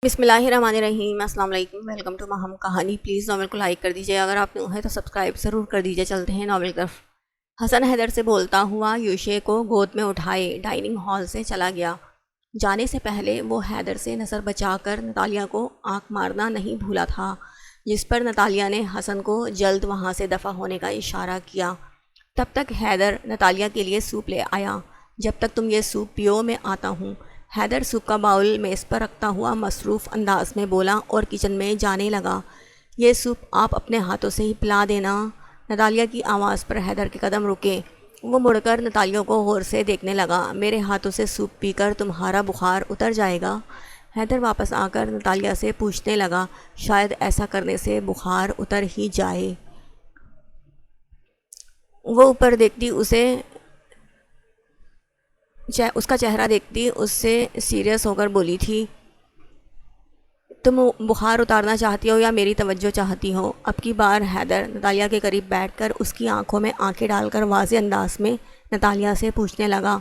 بسم اللہ الرحمن الرحیم۔ السلام علیکم، ویلکم ٹو ماہم کہانی۔ پلیز ناول کو لائک کر دیجیے، اگر آپ نے ہے تو سبسکرائب ضرور کر دیجیے۔ چلتے ہیں ناول کی طرف۔ حسن حیدر سے بولتا ہوا یوشے کو گود میں اٹھائے ڈائننگ ہال سے چلا گیا۔ جانے سے پہلے وہ حیدر سے نظر بچا کر نتالیہ کو آنکھ مارنا نہیں بھولا تھا، جس پر نتالیہ نے حسن کو جلد وہاں سے دفع ہونے کا اشارہ کیا۔ تب تک حیدر نتالیہ کے لیے سوپ لے آیا۔ جب تک تم یہ سوپ پیو میں آتا ہوں۔ حیدر سوپ کا باؤل میز پر رکھتا ہوا مصروف انداز میں بولا اور کچن میں جانے لگا۔ یہ سوپ آپ اپنے ہاتھوں سے ہی پلا دینا۔ نتالیہ کی آواز پر حیدر کے قدم رکے۔ وہ مڑ کر نتالیہ کو غور سے دیکھنے لگا۔ میرے ہاتھوں سے سوپ پی کر تمہارا بخار اتر جائے گا؟ حیدر واپس آ کر نتالیہ سے پوچھنے لگا۔ شاید ایسا کرنے سے بخار اتر ہی جائے۔ وہ اوپر دیکھتی اس کا چہرہ دیکھتی اس سے سیریس ہو کر بولی تھی، تم بخار اتارنا چاہتی ہو یا میری توجہ چاہتی ہو؟ اب کی بار حیدر نتالیہ کے قریب بیٹھ کر اس کی آنکھوں میں آنکھیں ڈال کر واضح انداز میں نتالیہ سے پوچھنے لگا،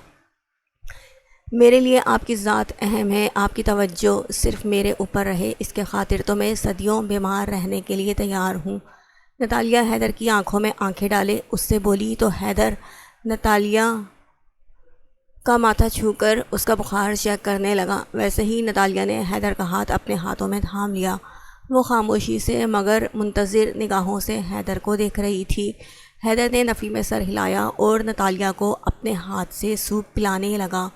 میرے لیے آپ کی ذات اہم ہے، آپ کی توجہ صرف میرے اوپر رہے، اس کے خاطر تو میں صدیوں بیمار رہنے کے لیے تیار ہوں۔ نتالیہ حیدر کی آنکھوں میں آنکھیں ڈالے اس سے بولی تو حیدر نتالیہ کا ماتھا چھو کر اس کا بخار چیک کرنے لگا۔ ویسے ہی نتالیہ نے حیدر کا ہاتھ اپنے ہاتھوں میں تھام لیا۔ وہ خاموشی سے مگر منتظر نگاہوں سے حیدر کو دیکھ رہی تھی۔ حیدر نے نفی میں سر ہلایا اور نتالیہ کو اپنے ہاتھ سے سوپ پلانے لگا۔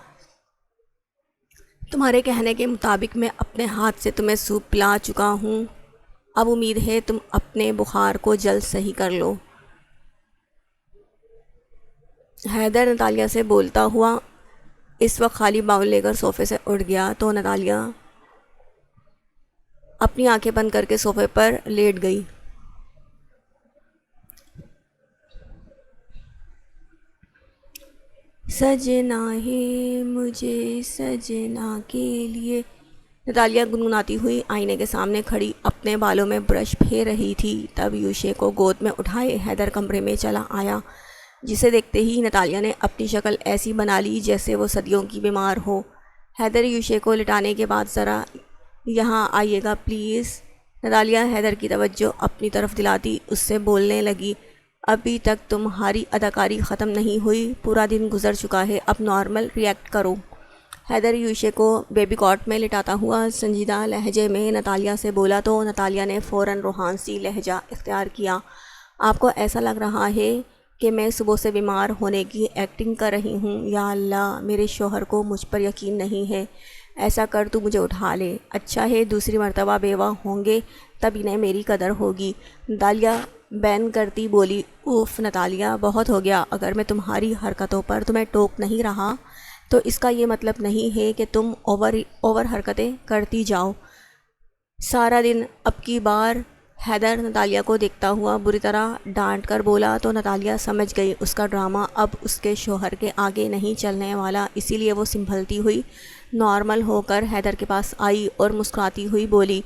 تمہارے کہنے کے مطابق میں اپنے ہاتھ سے تمہیں سوپ پلا چکا ہوں، اب امید ہے تم اپنے بخار کو جلد صحیح کر لو۔ حیدر نتالیہ سے بولتا ہوا اس وقت خالی باؤل لے کر صوفے سے اٹھ گیا تو نتالیہ اپنی آنکھیں بند کر کے صوفے پر لیٹ گئی۔ سجنا ہے مجھے سجنا کے لیے، نتالیہ گنگناتی ہوئی آئینے کے سامنے کھڑی اپنے بالوں میں برش پھیر رہی تھی۔ تب یوشے کو گود میں اٹھائے حیدر کمرے میں چلا آیا، جسے دیکھتے ہی نتالیہ نے اپنی شکل ایسی بنا لی جیسے وہ صدیوں کی بیمار ہو۔ حیدر یوشے کو لٹانے کے بعد ذرا یہاں آئیے گا پلیز۔ نتالیہ حیدر کی توجہ اپنی طرف دلاتی اس سے بولنے لگی، ابھی تک تمہاری اداکاری ختم نہیں ہوئی، پورا دن گزر چکا ہے، اب نارمل ریئیکٹ کرو۔ حیدر یوشے کو بیبی کاٹ میں لٹاتا ہوا سنجیدہ لہجے میں نتالیہ سے بولا تو نتالیہ نے فوراً روحانسی لہجہ اختیار کیا، آپ کو ایسا لگ رہا ہے کہ میں صبح سے بیمار ہونے کی ایکٹنگ کر رہی ہوں؟ یا اللہ، میرے شوہر کو مجھ پر یقین نہیں ہے، ایسا کر تو مجھے اٹھا لے، اچھا ہے دوسری مرتبہ بیوہ ہوں گے تب انہیں میری قدر ہوگی۔ نتالیہ بین کرتی بولی، اوف نتالیہ، بہت ہو گیا، اگر میں تمہاری حرکتوں پر تمہیں ٹوک نہیں رہا تو اس کا یہ مطلب نہیں ہے کہ تم اوور حرکتیں کرتی جاؤ سارا دن۔ اب کی بار حیدر نتالیہ کو دیکھتا ہوا بری طرح ڈانٹ کر بولا تو نتالیہ سمجھ گئی اس کا ڈرامہ اب اس کے شوہر کے آگے نہیں چلنے والا، اسی لیے وہ سنبھلتی ہوئی نارمل ہو کر حیدر کے پاس آئی اور مسکراتی ہوئی بولی،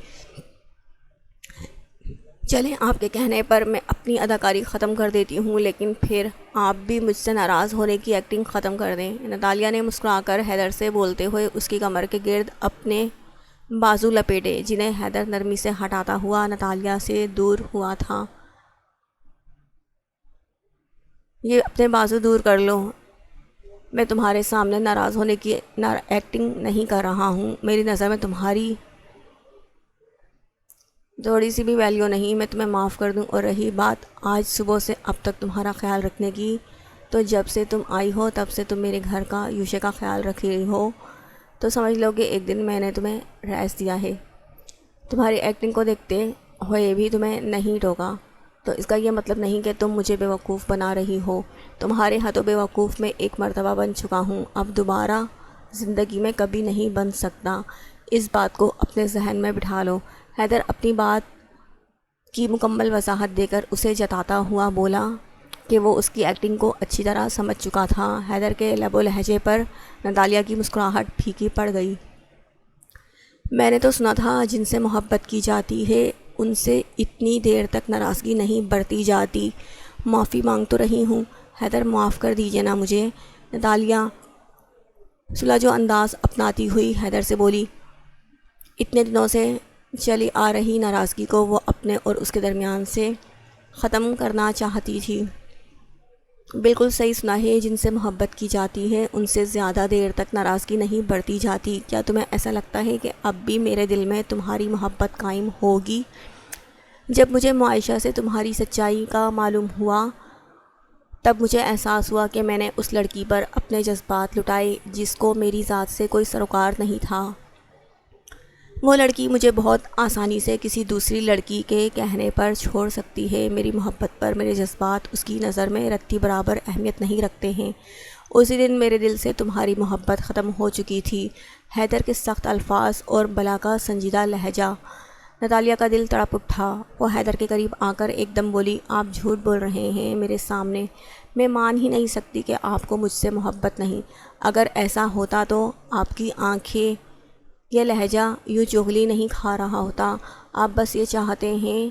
چلیں آپ کے کہنے پر میں اپنی اداکاری ختم کر دیتی ہوں، لیکن پھر آپ بھی مجھ سے ناراض ہونے کی ایکٹنگ ختم کر دیں۔ نتالیہ نے مسکرا کر حیدر سے بولتے ہوئے اس کی کمر کے گرد اپنے بازو لپیٹے، جنہیں حیدر نرمی سے ہٹاتا ہوا نتالیہ سے دور ہوا تھا۔ یہ اپنے بازو دور کر لو، میں تمہارے سامنے ناراض ہونے کی ایکٹنگ نہیں کر رہا ہوں، میری نظر میں تمہاری تھوڑی سی بھی ویلیو نہیں، میں تمہیں معاف کر دوں۔ اور رہی بات آج صبح سے اب تک تمہارا خیال رکھنے کی، تو جب سے تم آئی ہو تب سے تم میرے گھر کا یوشے کا خیال رکھ رہی ہو، تو سمجھ لو کہ ایک دن میں نے تمہیں ریس دیا ہے۔ تمہاری ایکٹنگ کو دیکھتے ہوئے بھی تمہیں نہیں ٹوکا تو اس کا یہ مطلب نہیں کہ تم مجھے بیوقوف بنا رہی ہو، تمہارے ہاتھوں بیوقوف میں ایک مرتبہ بن چکا ہوں، اب دوبارہ زندگی میں کبھی نہیں بن سکتا، اس بات کو اپنے ذہن میں بٹھا لو۔ حیدر اپنی بات کی مکمل وضاحت دے کر اسے جتاتا ہوا بولا کہ وہ اس کی ایکٹنگ کو اچھی طرح سمجھ چکا تھا۔ حیدر کے لب و لہجے پر نتالیہ کی مسکراہٹ پھیکی پڑ گئی۔ میں نے تو سنا تھا جن سے محبت کی جاتی ہے ان سے اتنی دیر تک ناراضگی نہیں برتی جاتی، معافی مانگ تو رہی ہوں۔ حیدر معاف کر دیجیے نا مجھے، نتالیہ سلجھو انداز اپناتی ہوئی حیدر سے بولی، اتنے دنوں سے چلی آ رہی ناراضگی کو وہ اپنے اور اس کے درمیان سے ختم کرنا چاہتی تھی۔ بالکل صحیح سنا ہے، جن سے محبت کی جاتی ہے ان سے زیادہ دیر تک ناراضگی نہیں بڑھتی جاتی۔ کیا تمہیں ایسا لگتا ہے کہ اب بھی میرے دل میں تمہاری محبت قائم ہوگی؟ جب مجھے معائشہ سے تمہاری سچائی کا معلوم ہوا تب مجھے احساس ہوا کہ میں نے اس لڑکی پر اپنے جذبات لٹائے جس کو میری ذات سے کوئی سروکار نہیں تھا۔ وہ لڑکی مجھے بہت آسانی سے کسی دوسری لڑکی کے کہنے پر چھوڑ سکتی ہے۔ میری محبت پر میرے جذبات اس کی نظر میں رتی برابر اہمیت نہیں رکھتے ہیں۔ اسی دن میرے دل سے تمہاری محبت ختم ہو چکی تھی۔ حیدر کے سخت الفاظ اور بلا کا سنجیدہ لہجہ، نتالیہ کا دل تڑپ اٹھا۔ وہ حیدر کے قریب آ کر ایک دم بولی، آپ جھوٹ بول رہے ہیں میرے سامنے، میں مان ہی نہیں سکتی کہ آپ کو مجھ سے محبت نہیں۔ اگر ایسا ہوتا تو آپ کی آنکھیں یہ لہجہ یوں چغلی نہیں کھا رہا ہوتا۔ آپ بس یہ چاہتے ہیں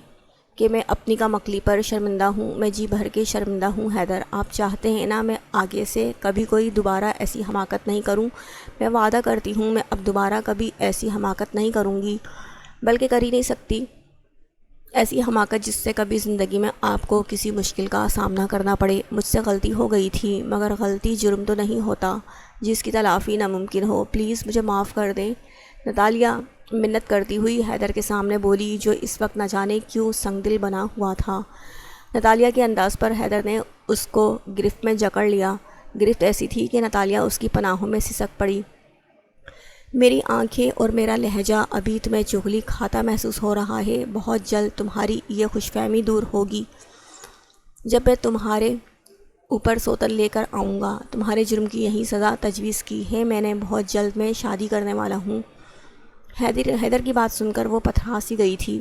کہ میں اپنی کمکلی پر شرمندہ ہوں۔ میں جی بھر کے شرمندہ ہوں حیدر، آپ چاہتے ہیں نا میں آگے سے کبھی کوئی دوبارہ ایسی حماقت نہیں کروں۔ میں وعدہ کرتی ہوں میں اب دوبارہ کبھی ایسی حماقت نہیں کروں گی، بلکہ کر ہی نہیں سکتی ایسی حماقت جس سے کبھی زندگی میں آپ کو کسی مشکل کا سامنا کرنا پڑے۔ مجھ سے غلطی ہو گئی تھی، مگر غلطی جرم تو نہیں ہوتا جس کی تلافی ناممکن ہو۔ پلیز مجھے معاف کر دیں، نتالیہ منت کرتی ہوئی حیدر کے سامنے بولی، جو اس وقت نہ جانے کیوں سنگ دل بنا ہوا تھا۔ نتالیہ کے انداز پر حیدر نے اس کو گرفت میں جکڑ لیا۔ گرفت ایسی تھی کہ نتالیہ اس کی پناہوں میں سسک پڑی۔ میری آنکھیں اور میرا لہجہ ابھی تمہیں چغلی کھاتا محسوس ہو رہا ہے۔ بہت جلد تمہاری یہ خوش فہمی دور ہوگی جب میں تمہارے اوپر سوتن لے کر آؤں گا۔ تمہارے جرم کی یہی سزا تجویز کی ہے میں نے۔ بہت جلد میں شادی کرنے والا ہوں۔ حیدر کی بات سن کر وہ پتھرا سی گئی تھی۔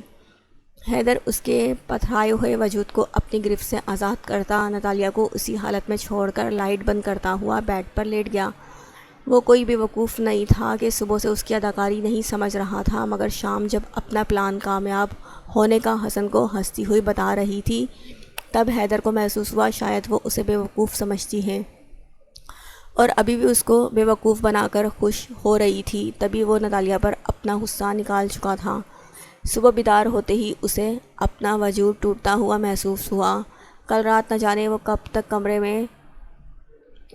حیدر اس کے پتھرائے ہوئے وجود کو اپنی گرفت سے آزاد کرتا نتالیہ کو اسی حالت میں چھوڑ کر لائٹ بند کرتا ہوا بیڈ پر لیٹ گیا۔ وہ کوئی بے وقوف نہیں تھا کہ صبح سے اس کی اداکاری نہیں سمجھ رہا تھا، مگر شام جب اپنا پلان کامیاب ہونے کا حسن کو ہنستی ہوئی بتا رہی تھی تب حیدر کو محسوس ہوا شاید وہ اسے بے وقوف سمجھتی ہے اور ابھی بھی اس کو بے وقوف بنا کر خوش ہو رہی تھی۔ تبھی وہ نتالیہ پر اپنا غصہ نکال چکا تھا۔ صبح بیدار ہوتے ہی اسے اپنا وجود ٹوٹتا ہوا محسوس ہوا۔ کل رات نہ جانے وہ کب تک کمرے میں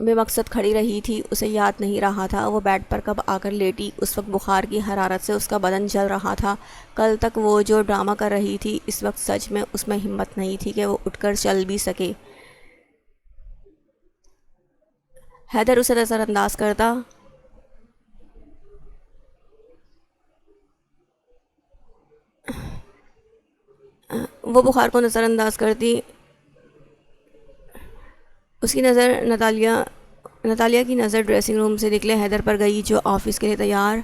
بے مقصد کھڑی رہی تھی، اسے یاد نہیں رہا تھا وہ بیڈ پر کب آ کر لیٹی۔ اس وقت بخار کی حرارت سے اس کا بدن جل رہا تھا۔ کل تک وہ جو ڈرامہ کر رہی تھی اس وقت سچ میں اس میں ہمت نہیں تھی کہ وہ اٹھ کر چل بھی سکے۔ حیدر اسے نظر انداز کرتا وہ بخار کو نظر انداز کرتی، اس کی نظر نتالیہ کی نظر ڈریسنگ روم سے نکلے حیدر پر گئی جو آفس کے لیے تیار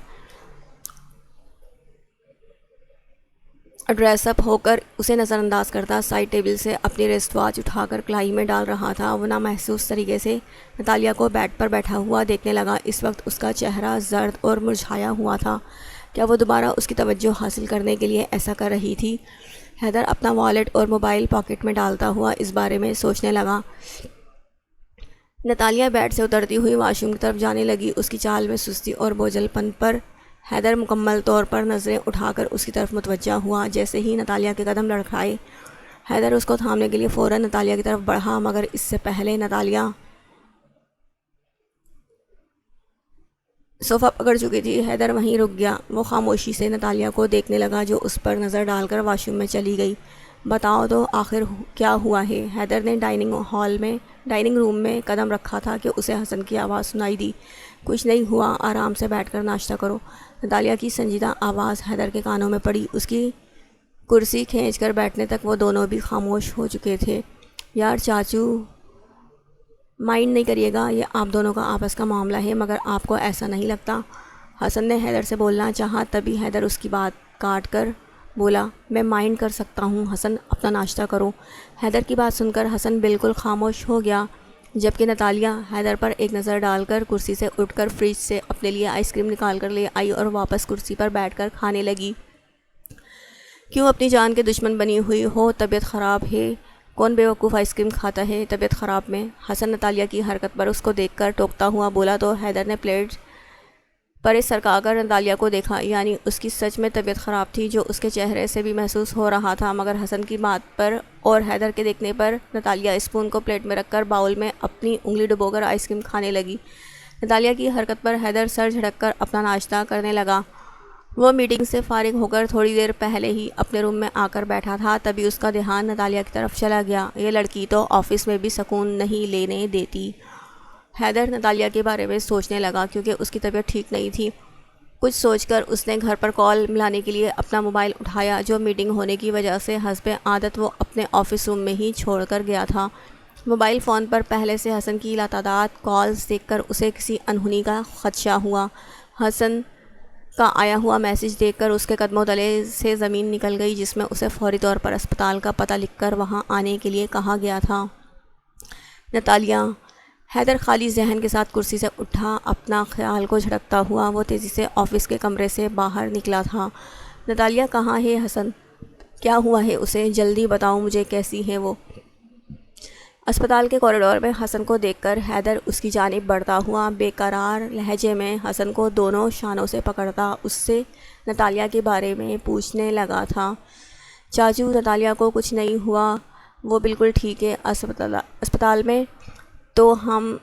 ڈریس اپ ہو کر اسے نظر انداز کرتا سائڈ ٹیبل سے اپنی ریسٹ واچ اٹھا کر کلائی میں ڈال رہا تھا۔ وہ نامحسوس طریقے سے نتالیہ کو بیڈ پر بیٹھا ہوا دیکھنے لگا۔ اس وقت اس کا چہرہ زرد اور مرجھایا ہوا تھا۔ کیا وہ دوبارہ اس کی توجہ حاصل کرنے کے لیے ایسا کر رہی تھی؟ حیدر اپنا والیٹ اور موبائل پاکٹ میں ڈالتا ہوا اس بارے میں سوچنے لگا۔ نتالیہ بیڈ سے اترتی ہوئی واش روم کی طرف جانے لگی۔ اس کی چال میں سستی اور بوجھل پن پر حیدر مکمل طور پر نظریں اٹھا کر اس کی طرف متوجہ ہوا۔ جیسے ہی نتالیہ کے قدم لڑکھڑائے حیدر اس کو تھامنے کے لیے فوراً نتالیہ کی طرف بڑھا، مگر اس سے پہلے نتالیہ صوفہ پکڑ چکی تھی۔ حیدر وہیں رک گیا۔ وہ خاموشی سے نتالیہ کو دیکھنے لگا جو اس پر نظر ڈال کر واش روم میں چلی گئی۔ بتاؤ تو آخر کیا ہوا ہے؟ حیدر نے ڈائننگ روم میں قدم رکھا تھا کہ اسے حسن کی آواز سنائی دی۔ کچھ نہیں ہوا، آرام سے بیٹھ کر ناشتہ کرو۔ نتالیہ کی سنجیدہ آواز حیدر کے کانوں میں پڑی۔ اس کی کرسی کھینچ کر بیٹھنے تک وہ دونوں بھی خاموش ہو چکے تھے۔ یار چاچو مائنڈ نہیں کریے گا، یہ آپ دونوں کا آپس کا معاملہ ہے، مگر آپ کو ایسا نہیں لگتا؟ حسن نے حیدر سے بولنا چاہا، تبھی حیدر اس کی بات کاٹ کر بولا، میں مائنڈ کر سکتا ہوں حسن، اپنا ناشتہ کرو۔ حیدر کی بات سن کر حسن بالکل خاموش ہو گیا، جبکہ نتالیہ حیدر پر ایک نظر ڈال کر کرسی سے اٹھ کر فریج سے اپنے لیے آئس کریم نکال کر لے آئی اور واپس کرسی پر بیٹھ کر کھانے لگی۔ کیوں اپنی جان کے دشمن بنی ہوئی ہو؟ طبیعت خراب ہے؟ کون بے وقوف آئس کریم کھاتا ہے طبیعت خراب میں؟ حسن نتالیہ کی حرکت پر اس کو دیکھ کر ٹوکتا ہوا بولا تو حیدر نے پلیٹ پرے سرکا کر نتالیہ کو دیکھا، یعنی اس کی سچ میں طبیعت خراب تھی، جو اس کے چہرے سے بھی محسوس ہو رہا تھا۔ مگر حسن کی بات پر اور حیدر کے دیکھنے پر نتالیہ اسپون کو پلیٹ میں رکھ کر باؤل میں اپنی انگلی ڈبو کر آئس کریم کھانے لگی۔ نتالیہ کی حرکت پر حیدر سر جھٹک کر اپنا ناشتہ کرنے لگا۔ وہ میٹنگ سے فارغ ہو کر تھوڑی دیر پہلے ہی اپنے روم میں آ کر بیٹھا تھا، تبھی اس کا دھیان نتالیہ کی طرف چلا گیا۔ یہ لڑکی تو آفس میں بھی سکون نہیں لینے دیتی۔ حیدر نتالیہ کے بارے میں سوچنے لگا، کیونکہ اس کی طبیعت ٹھیک نہیں تھی۔ کچھ سوچ کر اس نے گھر پر کال ملانے کے لیے اپنا موبائل اٹھایا، جو میٹنگ ہونے کی وجہ سے حسب عادت وہ اپنے آفس روم میں ہی چھوڑ کر گیا تھا۔ موبائل فون پر پہلے سے حسن کی لاتعداد کالز دیکھ کر اسے کسی انہونی کا خدشہ ہوا۔ حسن کا آیا ہوا میسج دیکھ کر اس کے قدموں تلے سے زمین نکل گئی، جس میں اسے فوری طور پر اسپتال کا پتہ لکھ کر وہاں آنے کے لیے کہا گیا تھا۔ نتالیہ، حیدر خالی ذہن کے ساتھ کرسی سے اٹھا، اپنا خیال کو جھڑکتا ہوا وہ تیزی سے آفس کے کمرے سے باہر نکلا تھا۔ نتالیہ کہاں ہے حسن؟ کیا ہوا ہے اسے؟ جلدی بتاؤ مجھے، کیسی ہے وہ؟ اسپتال کے کوریڈور میں حسن کو دیکھ کر حیدر اس کی جانب بڑھتا ہوا بے قرار لہجے میں حسن کو دونوں شانوں سے پکڑتا اس سے نتالیہ کے بارے میں پوچھنے لگا تھا۔ چاچو، نتالیہ کو کچھ نہیں ہوا، وہ بالکل ٹھیک ہے۔ اسپتال میں تو ہم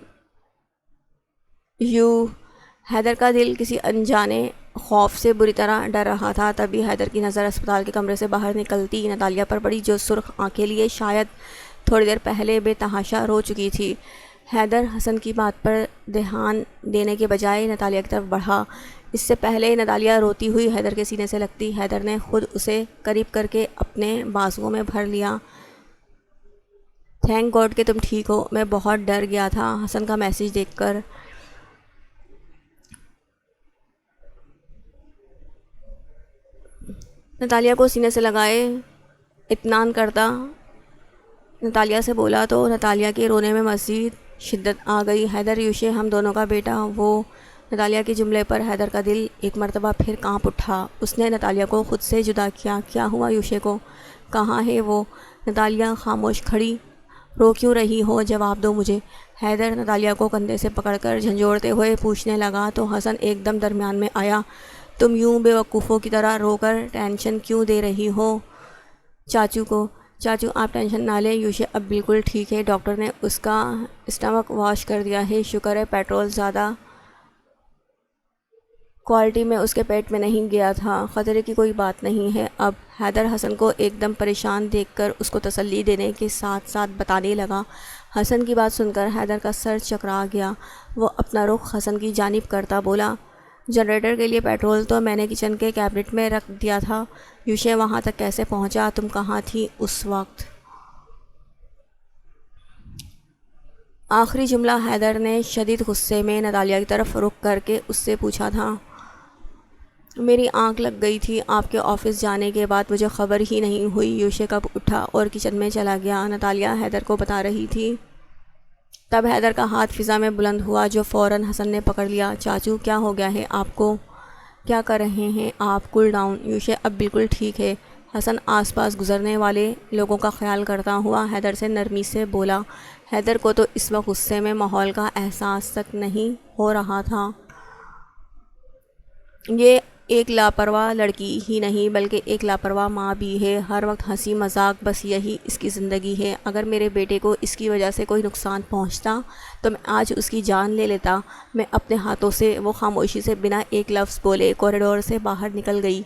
حیدر کا دل کسی انجانے خوف سے بری طرح ڈر رہا تھا۔ تبھی حیدر کی نظر اسپتال کے کمرے سے باہر نکلتی نتالیہ پر پڑی، جو سرخ آنکھیں لیے شاید تھوڑی دیر پہلے بے تحاشا رو چکی تھی۔ حیدر حسن کی بات پر دھیان دینے کے بجائے نتالیہ کی طرف بڑھا۔ اس سے پہلے نتالیہ روتی ہوئی حیدر کے سینے سے لگتی، حیدر نے خود اسے قریب کر کے اپنے بازوؤں میں بھر لیا۔ تھینک گاڈ کہ تم ٹھیک ہو، میں بہت ڈر گیا تھا حسن کا میسج دیکھ کر۔ نتالیہ کو سینے سے لگائے اطمینان کرتا نتالیہ سے بولا تو نتالیہ کے رونے میں مزید شدت آ گئی۔ حیدر یوشے ہم دونوں کا بیٹا، وہ نتالیہ کے جملے پر حیدر کا دل ایک مرتبہ پھر کانپ اٹھا۔ اس نے نتالیہ کو خود سے جدا کیا۔ کیا ہوا یوشے کو؟ کہاں ہے وہ؟ نتالیہ خاموش کھڑی، رو کیوں رہی ہو؟ جواب دو مجھے۔ حیدر نتالیہ کو کندھے سے پکڑ کر جھنجھوڑتے ہوئے پوچھنے لگا تو حسن ایک دم درمیان میں آیا۔ تم یوں بے وقوفوں کی طرح رو کر ٹینشن کیوں دے رہی ہو چاچو کو؟ چاچو آپ ٹینشن نہ لیں، یوشے اب بالکل ٹھیک ہے، ڈاکٹر نے اس کا اسٹمک واش کر دیا ہے، شکر ہے پیٹرول زیادہ کوالٹی میں اس کے پیٹ میں نہیں گیا تھا، خطرے کی کوئی بات نہیں ہے اب۔ حیدر حسن کو ایک دم پریشان دیکھ کر اس کو تسلی دینے کے ساتھ ساتھ بتانے لگا۔ حسن کی بات سن کر حیدر کا سر چکرا گیا۔ وہ اپنا رخ حسن کی جانب کرتا بولا، جنریٹر کے لیے پیٹرول تو میں نے کچن کے کیبنٹ میں رکھ دیا تھا، یوشے وہاں تک کیسے پہنچا؟ تم کہاں تھی اس وقت؟ آخری جملہ حیدر نے شدید غصے میں نتالیہ کی طرف رخ کر کے اس سے پوچھا تھا۔ میری آنکھ لگ گئی تھی، آپ کے آفس جانے کے بعد مجھے خبر ہی نہیں ہوئی یوشے کب اٹھا اور کچن میں چلا گیا، نتالیہ حیدر کو بتا رہی تھی۔ تب حیدر کا ہاتھ فضا میں بلند ہوا، جو فوراً حسن نے پکڑ لیا۔ چاچو کیا ہو گیا ہے آپ کو؟ کیا کر رہے ہیں آپ؟ کول ڈاؤن، یوشے اب بالکل ٹھیک ہے۔ حسن آس پاس گزرنے والے لوگوں کا خیال کرتا ہوا حیدر سے نرمی سے بولا۔ حیدر کو تو اس وقت غصے میں ماحول کا احساس تک نہیں ہو رہا تھا۔ یہ ایک لاپرواہ لڑکی ہی نہیں بلکہ ایک لاپرواہ ماں بھی ہے، ہر وقت ہنسی مذاق، بس یہی اس کی زندگی ہے۔ اگر میرے بیٹے کو اس کی وجہ سے کوئی نقصان پہنچتا تو میں آج اس کی جان لے لیتا، میں اپنے ہاتھوں سے۔ وہ خاموشی سے بنا ایک لفظ بولے کوریڈور سے باہر نکل گئی۔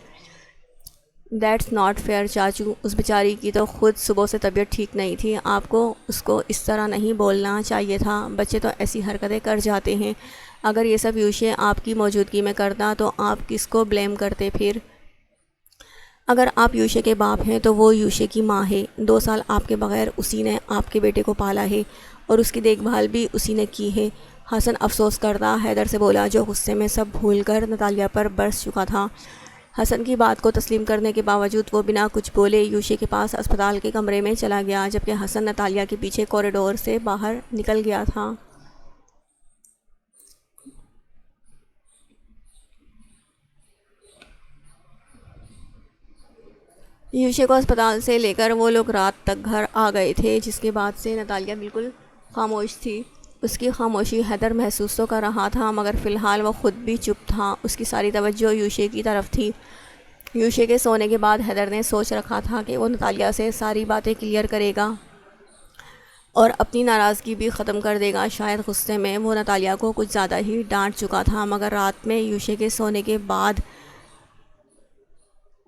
دیٹس ناٹ فیئر چاچو، اس بیچاری کی تو خود صبح سے طبیعت ٹھیک نہیں تھی، آپ کو اس کو اس طرح نہیں بولنا چاہیے تھا، بچے تو ایسی حرکتیں کر جاتے ہیں۔ اگر یہ سب یوشے آپ کی موجودگی میں کرتا تو آپ کس کو بلیم کرتے پھر؟ اگر آپ یوشے کے باپ ہیں تو وہ یوشے کی ماں ہے، 2 سال آپ کے بغیر اسی نے آپ کے بیٹے کو پالا ہے اور اس کی دیکھ بھال بھی اسی نے کی ہے۔ حسن افسوس کرتا حیدر سے بولا، جو غصے میں سب بھول کر نتالیہ پر برس چکا تھا۔ حسن کی بات کو تسلیم کرنے کے باوجود وہ بنا کچھ بولے یوشے کے پاس اسپتال کے کمرے میں چلا گیا، جبکہ حسن نتالیہ کے پیچھے کوریڈور سے باہر نکل گیا تھا۔ یوشے کو اسپتال سے لے کر وہ لوگ رات تک گھر آ گئے تھے، جس کے بعد سے نتالیہ بالکل خاموش تھی۔ اس کی خاموشی حیدر محسوس تو کر رہا تھا، مگر فی الحال وہ خود بھی چپ تھا۔ اس کی ساری توجہ یوشے کی طرف تھی۔ یوشے کے سونے کے بعد حیدر نے سوچ رکھا تھا کہ وہ نتالیہ سے ساری باتیں کلیئر کرے گا اور اپنی ناراضگی بھی ختم کر دے گا۔ شاید غصے میں وہ نتالیہ کو کچھ زیادہ ہی ڈانٹ چکا تھا، مگر رات میں یوشے کے سونے کے بعد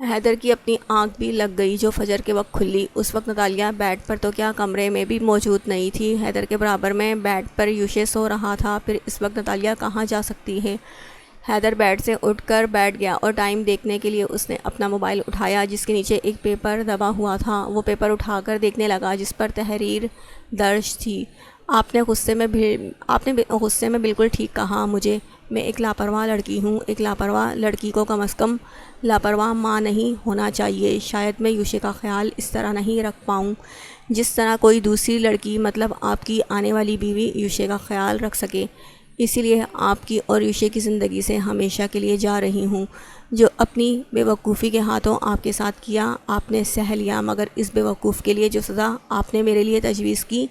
حیدر کی اپنی آنکھ بھی لگ گئی جو فجر کے وقت کھلی۔ اس وقت نتالیہ بیڈ پر تو کیا کمرے میں بھی موجود نہیں تھی۔ حیدر کے برابر میں بیڈ پر یوشے سو رہا تھا، پھر اس وقت نتالیہ کہاں جا سکتی ہے؟ حیدر بیڈ سے اٹھ کر بیٹھ گیا اور ٹائم دیکھنے کے لیے اس نے اپنا موبائل اٹھایا جس کے نیچے ایک پیپر دبا ہوا تھا۔ وہ پیپر اٹھا کر دیکھنے لگا جس پر تحریر درج تھی: آپ نے غصے میں بالکل ٹھیک کہا مجھے۔ میں ایک لاپرواہ لڑکی ہوں۔ ایک لاپرواہ لڑکی کو کم از کم لاپرواہ ماں نہیں ہونا چاہیے۔ شاید میں یوشے کا خیال اس طرح نہیں رکھ پاؤں جس طرح کوئی دوسری لڑکی، مطلب آپ کی آنے والی بیوی، یوشے کا خیال رکھ سکے۔ اسی لیے آپ کی اور یوشے کی زندگی سے ہمیشہ کے لیے جا رہی ہوں۔ جو اپنی بے وقوفی کے ہاتھوں آپ کے ساتھ کیا آپ نے سہ لیا، مگر اس بے وقوف کے لیے جو سزا آپ نے میرے لیے تجویز کی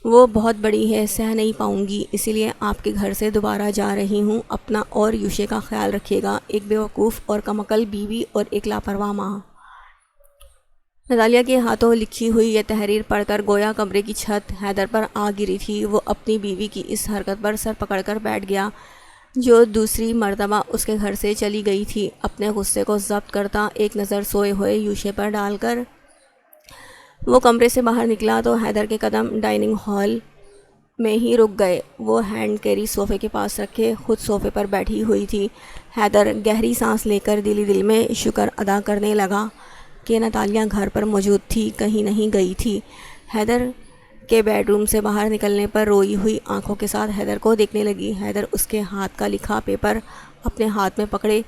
وہ بہت بڑی ہے، سہ نہیں پاؤں گی۔ اسی لیے آپ کے گھر سے دوبارہ جا رہی ہوں۔ اپنا اور یوشے کا خیال رکھیے گا۔ ایک بے وقوف اور کم عقل بیوی اور ایک لاپرواہ ماں۔ نتالیہ کے ہاتھوں لکھی ہوئی یہ تحریر پڑھ کر گویا کمرے کی چھت حیدر پر آ گری تھی۔ وہ اپنی بیوی کی اس حرکت پر سر پکڑ کر بیٹھ گیا جو دوسری مرتبہ اس کے گھر سے چلی گئی تھی۔ اپنے غصے کو ضبط کرتا ایک نظر سوئے ہوئے یوشے پر ڈال کر وہ کمرے سے باہر نکلا تو حیدر کے قدم ڈائننگ ہال میں ہی رک گئے۔ وہ ہینڈ کیری صوفے کے پاس رکھے خود صوفے پر بیٹھی ہوئی تھی۔ حیدر گہری سانس لے کر دل میں شکر ادا کرنے لگا کہ نتالیہ گھر پر موجود تھی، کہیں نہیں گئی تھی۔ حیدر کے بیڈ روم سے باہر نکلنے پر روئی ہوئی آنکھوں کے ساتھ حیدر کو دیکھنے لگی۔ حیدر اس کے ہاتھ کا لکھا پیپر اپنے ہاتھ میں پکڑے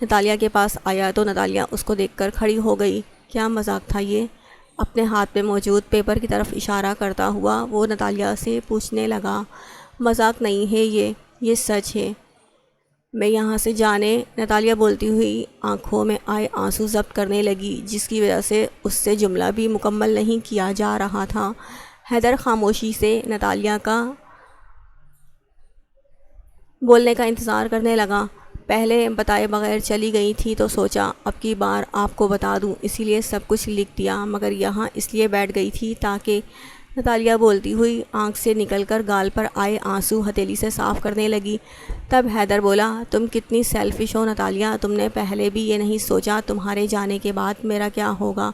نتالیہ کے پاس آیا تو نتالیہ اس کو دیکھ کر کھڑی ہو گئی۔ کیا مذاق تھا یہ؟ اپنے ہاتھ میں موجود پیپر کی طرف اشارہ کرتا ہوا وہ نتالیہ سے پوچھنے لگا۔ مذاق نہیں ہے یہ سچ ہے۔ میں یہاں سے جانے، نتالیہ بولتی ہوئی آنکھوں میں آئے آنسو ضبط کرنے لگی جس کی وجہ سے اس سے جملہ بھی مکمل نہیں کیا جا رہا تھا۔ حیدر خاموشی سے نتالیہ کا بولنے کا انتظار کرنے لگا۔ پہلے بتائے بغیر چلی گئی تھی تو سوچا اب کی بار آپ کو بتا دوں، اسی لیے سب کچھ لکھ دیا، مگر یہاں اس لیے بیٹھ گئی تھی تاکہ نتالیہ بولتی ہوئی آنکھ سے نکل کر گال پر آئے آنسو ہتھیلی سے صاف کرنے لگی۔ تب حیدر بولا، تم کتنی سیلفش ہو نتالیہ، تم نے پہلے بھی یہ نہیں سوچا تمہارے جانے کے بعد میرا کیا ہوگا،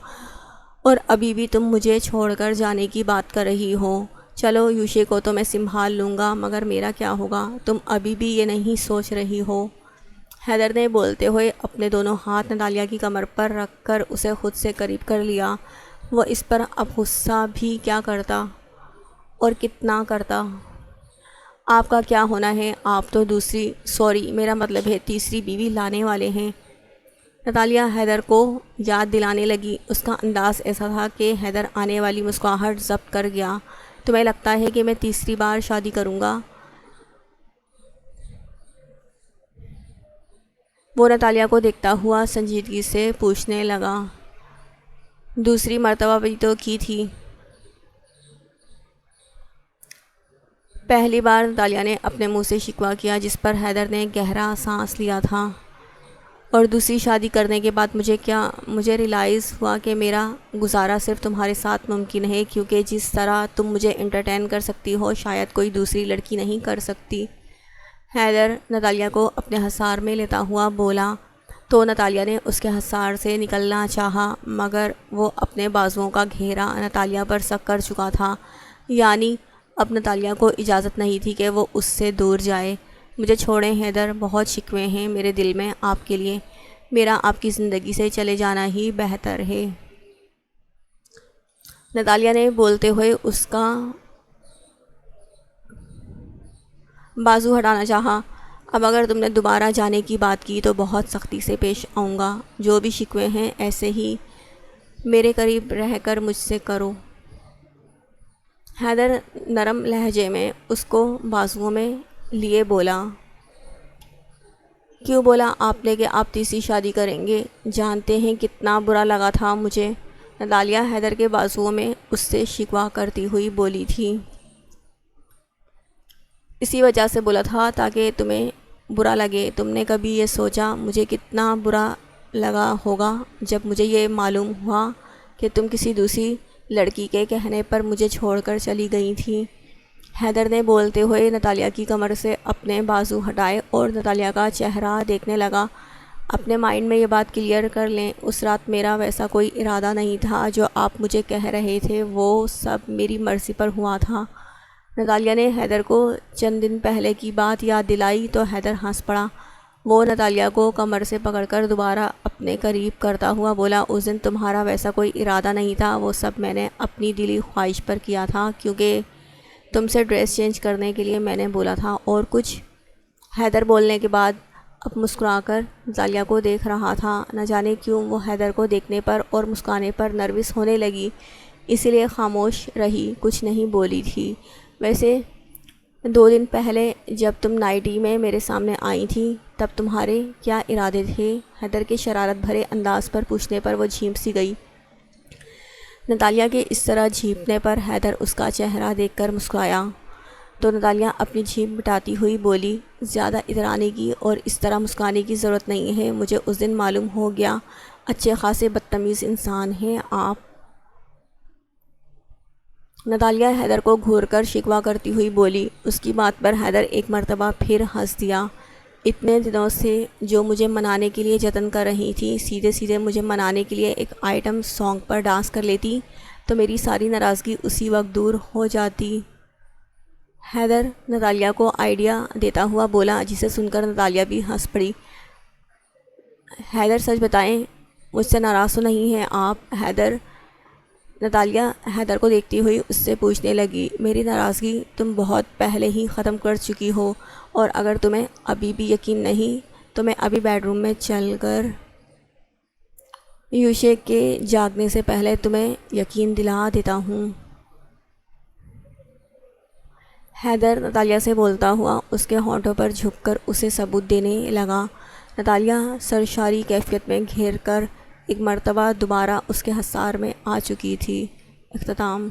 اور ابھی بھی تم مجھے چھوڑ کر جانے کی بات کر رہی ہو۔ چلو یوشے کو تو میں سنبھال لوں گا، مگر میرا کیا ہوگا، تم ابھی بھی یہ نہیں سوچ رہی ہو۔ حیدر نے بولتے ہوئے اپنے دونوں ہاتھ نتالیہ کی کمر پر رکھ کر اسے خود سے قریب کر لیا۔ وہ اس پر اب غصہ بھی کیا کرتا اور کتنا کرتا۔ آپ کا کیا ہونا ہے، آپ تو میرا مطلب ہے تیسری بیوی لانے والے ہیں۔ نتالیہ حیدر کو یاد دلانے لگی۔ اس کا انداز ایسا تھا کہ حیدر آنے والی مسکراہٹ ضبط کر گیا۔ تمہیں لگتا ہے کہ میں تیسری بار شادی کروں گا؟ وہ نتالیہ کو دیکھتا ہوا سنجیدگی سے پوچھنے لگا۔ دوسری مرتبہ بھی تو کی تھی۔ پہلی بار نتالیہ نے اپنے منہ سے شکوہ کیا جس پر حیدر نے گہرا سانس لیا تھا، اور دوسری شادی کرنے کے بعد مجھے ریلائز ہوا کہ میرا گزارا صرف تمہارے ساتھ ممکن ہے، کیونکہ جس طرح تم مجھے انٹرٹین کر سکتی ہو شاید کوئی دوسری لڑکی نہیں کر سکتی۔ حیدر نتالیہ کو اپنے حصار میں لیتا ہوا بولا تو نتالیہ نے اس کے حصار سے نکلنا چاہا، مگر وہ اپنے بازوؤں کا گھیرا نتالیہ پر سخت کر چکا تھا، یعنی اب نتالیہ کو اجازت نہیں تھی کہ وہ اس سے دور جائے۔ مجھے چھوڑیں حیدر، بہت شکوے ہیں میرے دل میں آپ کے لیے، میرا آپ کی زندگی سے چلے جانا ہی بہتر ہے۔ نتالیہ نے بولتے ہوئے اس کا بازو ہٹانا چاہا۔ اب اگر تم نے دوبارہ جانے کی بات کی تو بہت سختی سے پیش آؤں گا۔ جو بھی شکوے ہیں ایسے ہی میرے قریب رہ کر مجھ سے کرو۔ حیدر نرم لہجے میں اس کو بازوؤں میں لیے بولا۔ کیوں بولا آپ نے کہ آپ تیسری شادی کریں گے؟ جانتے ہیں کتنا برا لگا تھا مجھے، نتالیہ حیدر کے بازوؤں میں اس سے شکوہ کرتی ہوئی بولی تھی۔ اسی وجہ سے بولا تھا تاکہ تمہیں برا لگے۔ تم نے کبھی یہ سوچا مجھے کتنا برا لگا ہوگا جب مجھے یہ معلوم ہوا کہ تم کسی دوسری لڑکی کے کہنے پر مجھے چھوڑ کر چلی گئی تھی؟ حیدر نے بولتے ہوئے نتالیہ کی کمر سے اپنے بازو ہٹائے اور نتالیہ کا چہرہ دیکھنے لگا۔ اپنے مائنڈ میں یہ بات کلیئر کر لیں، اس رات میرا ویسا کوئی ارادہ نہیں تھا جو آپ مجھے کہہ رہے تھے، وہ سب میری مرضی پر ہوا تھا۔ نتالیہ نے حیدر کو چند دن پہلے کی بات یاد دلائی تو حیدر ہنس پڑا۔ وہ نتالیہ کو کمر سے پکڑ کر دوبارہ اپنے قریب کرتا ہوا بولا، اس دن تمہارا ویسا کوئی ارادہ نہیں تھا، وہ سب میں نے اپنی دلی خواہش پر کیا تھا، کیونکہ تم سے ڈریس چینج کرنے کے لیے میں نے بولا تھا اور کچھ۔ حیدر بولنے کے بعد اب مسکرا کر نتالیہ کو دیکھ رہا تھا۔ نہ جانے کیوں وہ حیدر کو دیکھنے پر اور مسکرانے پر نروس ہونے لگی، اسی لیے خاموش رہی، کچھ نہیں بولی تھی۔ ویسے 2 دن پہلے جب تم نائٹی میں میرے سامنے آئی تھی تب تمہارے کیا ارادے تھے؟ حیدر کے شرارت بھرے انداز پر پوچھنے پر وہ جھیپ سی گئی۔ نتالیہ کے اس طرح جھیپنے پر حیدر اس کا چہرہ دیکھ کر مسکرایا تو نتالیہ اپنی جھیپ مٹاتی ہوئی بولی، زیادہ اترانے کی اور اس طرح مسکرانے کی ضرورت نہیں ہے، مجھے اس دن معلوم ہو گیا، اچھے خاصے بدتمیز انسان ہیں آپ۔ نتالیہ حیدر کو گھور کر شکوہ کرتی ہوئی بولی۔ اس کی بات پر حیدر ایک مرتبہ پھر ہنس دیا۔ اتنے دنوں سے جو مجھے منانے کے لیے جتن کر رہی تھی، سیدھے سیدھے مجھے منانے کے لیے ایک آئٹم سانگ پر ڈانس کر لیتی تو میری ساری ناراضگی اسی وقت دور ہو جاتی۔ حیدر نتالیہ کو آئیڈیا دیتا ہوا بولا، جسے سن کر نتالیہ بھی ہنس پڑی۔ حیدر سچ بتائیں، مجھ سے ناراض تو نہیں ہیں آپ؟ نتالیہ حیدر کو دیکھتی ہوئی اس سے پوچھنے لگی، میری ناراضگی تم بہت پہلے ہی ختم کر چکی ہو، اور اگر تمہیں ابھی بھی یقین نہیں تو میں ابھی بیڈ روم میں چل کر یوشے کے جاگنے سے پہلے تمہیں یقین دلا دیتا ہوں۔ حیدر نتالیہ سے بولتا ہوا اس کے ہونٹوں پر جھک کر اسے ثبوت دینے لگا۔ نتالیہ سرشاری کیفیت میں گھیر کر ایک مرتبہ دوبارہ اس کے حصار میں آ چکی تھی۔ اختتام۔